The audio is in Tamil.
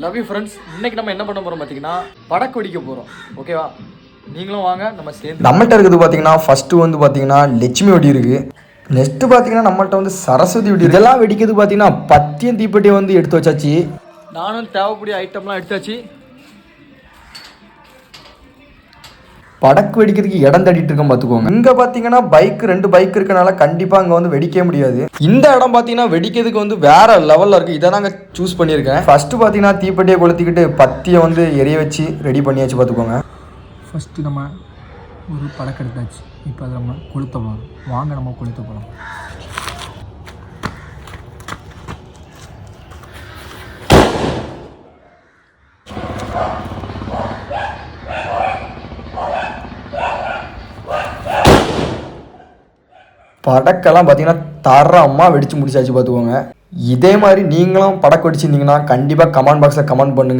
Love you friends. இன்னைக்கு நம்ம என்ன பண்ண போகிறோம் பார்த்தீங்கன்னா படக்கு வெடிக்க போகிறோம். ஓகேவா, நீங்களும் வாங்க நம்ம சேர்ந்து. நம்மள்ட்ட இருக்குது பார்த்தீங்கன்னா ஃபஸ்ட்டு வந்து பார்த்தீங்கன்னா லட்சுமி வெடி இருக்குது. நெக்ஸ்ட்டு பார்த்தீங்கன்னா நம்மள்ட்ட வந்து சரஸ்வதி வெடி. இதெல்லாம் வெடிக்கிறது பார்த்தீங்கன்னா பத்தியம் தீப்பெட்டியை வந்து எடுத்து வச்சாச்சு. நானும் தேவைக்கூடிய ஐட்டம்லாம் எடுத்தாச்சு. படக்கு வெடிக்கிறதுக்கு இடம் தட்டிட்டு இருக்கோம் பார்த்துக்கோங்க. இங்கே பார்த்தீங்கன்னா ரெண்டு பைக் இருக்கனால கண்டிப்பாக அங்கே வந்து வெடிக்க முடியாது. இந்த இடம் பார்த்தீங்கன்னா வெடிக்கிறதுக்கு வந்து வேற லெவலில் இருக்குது. இதை தாங்க சூஸ் பண்ணியிருக்கேன். ஃபஸ்ட்டு பார்த்தீங்கன்னா தீப்பெட்டியை கொளுத்திக்கிட்டு பத்தியை வந்து எரிய வச்சு ரெடி பண்ணியாச்சு பார்த்துக்கோங்க. ஃபஸ்ட்டு நம்ம ஒரு படக்கு எடுத்தாச்சு. இப்போ அதை நம்ம கொளுத்த போகிறோம். வாங்க நம்ம கொளுத்த போகிறோம். படக்கெல்லாம் பார்த்தீங்கன்னா தரமாக வெடிச்சு முடிச்சாச்சு பார்த்துக்கோங்க. இதே மாதிரி நீங்களும் படக்கு வெடிச்சிருந்தீங்கன்னா கண்டிப்பாக கமெண்ட் பாக்ஸில் கமெண்ட் பண்ணுங்கள்.